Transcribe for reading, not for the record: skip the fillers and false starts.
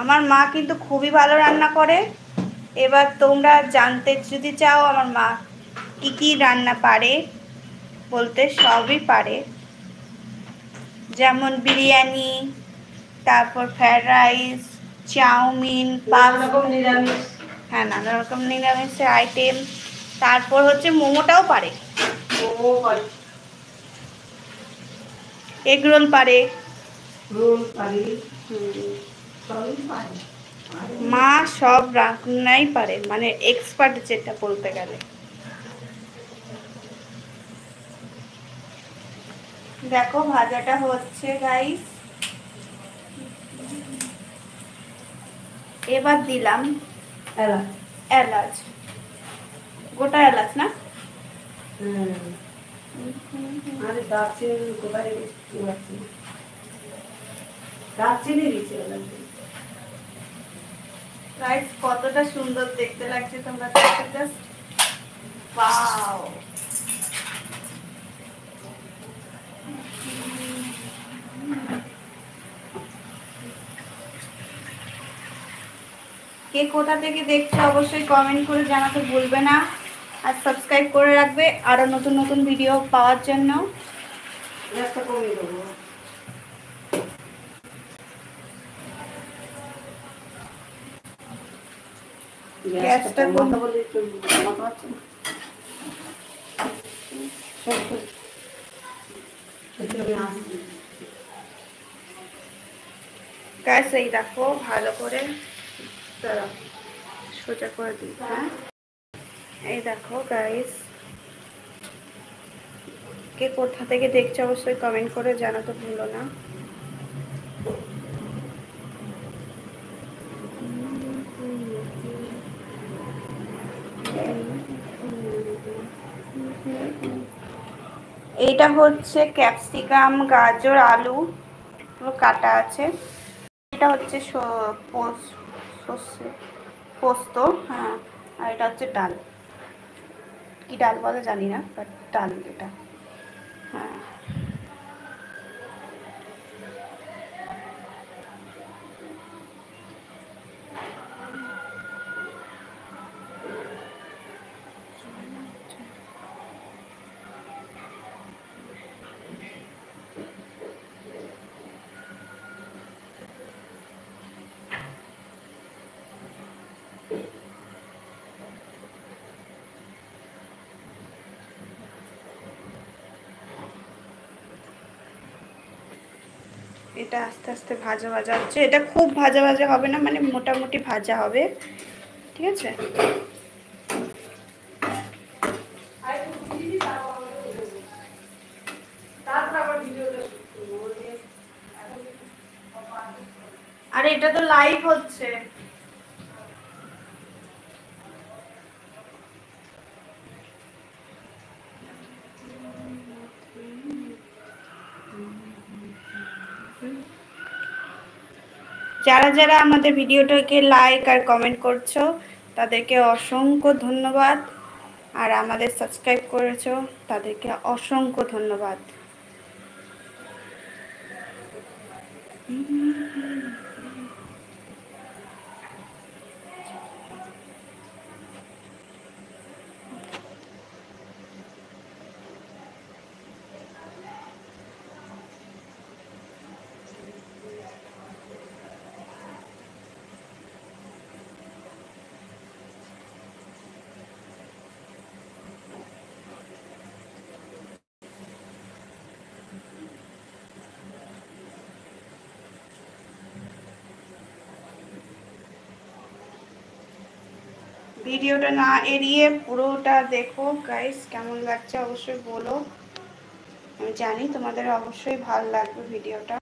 আমার মা কিন্তু খুবই ভালো রান্না করে। এবার তোমরা জানতে যদি চাও আমার মা কি কি রান্না পারে বলতে, সবই পারে। যেমন বিরিয়ানি, তারপর ফ্রাইড রাইস, চাউমিন, নিরামিষ। হ্যাঁ নানা রকম নিরামিষের আইটেম। তারপর হচ্ছে মোমোটাও পারে, মোমো পারে, এগ রোল পারে, রোল পারে, সবই পারে। মা সব রান্নাই পারে, মানে এক্সপার্ট যেটা বলতে গেলে। দেখো ভাজাটা হচ্ছে গাইস। এবার দিলাম এলাচ। এলাচ, গোটা এলাচ না? আরে দারচিনি কোথায় রেখেছি? দারচিনি দিচ্ছে গাইস কতটা সুন্দর দেখতে লাগছে তোমরা দেখতে, জাস্ট ওয়াও। কে কোথা থেকে দেখছো অবশ্যই কমেন্ট করে জানাতে ভুলবে না, আর সাবস্ক্রাইব করে রাখবে আরো নতুন নতুন ভিডিও পাওয়ার জন্য। গ্যাসটা কমিয়ে দেবো। গ্যাসটা কমাতে বলে কমাতে পারছি না। গ্যাস এই দেখো ভালো করে সোজা করে দিই। হ্যাঁ এই দেখো গাইস, কে কোথা থেকে দেখছো অবশ্যই কমেন্ট করে জানাতে ভুলো না। এইটা হচ্ছে ক্যাপসিকাম, গাজর, আলু কাটা আছে। এটা হচ্ছে পোস্ত, হ্যাঁ। আর এটা হচ্ছে ডাল, কি ডাল বলে জানি না, বাট ডাল এটা, হ্যাঁ। এটা আস্তে আস্তে ভাজা ভাজা হচ্ছে। এটা খুব ভাজা ভাজা হবে না, মানে মোটামুটি ভাজা হবে, ঠিক আছে। আরে এটা তো লাইভ হচ্ছে। যারা যারা আমাদের ভিডিওটাকে লাইক আর কমেন্ট করছো তাদেরকে অসংখ্য ধন্যবাদ, আর আমাদের সাবস্ক্রাইব করেছো তাদেরকে অসংখ্য ধন্যবাদ। ভিডিওটা না এড়িয়ে পুরোটা দেখো গাইস, কেমন লাগছে অবশ্যই বলো, আমি জানি তোমাদের অবশ্যই ভালো লাগবে ভিডিওটা।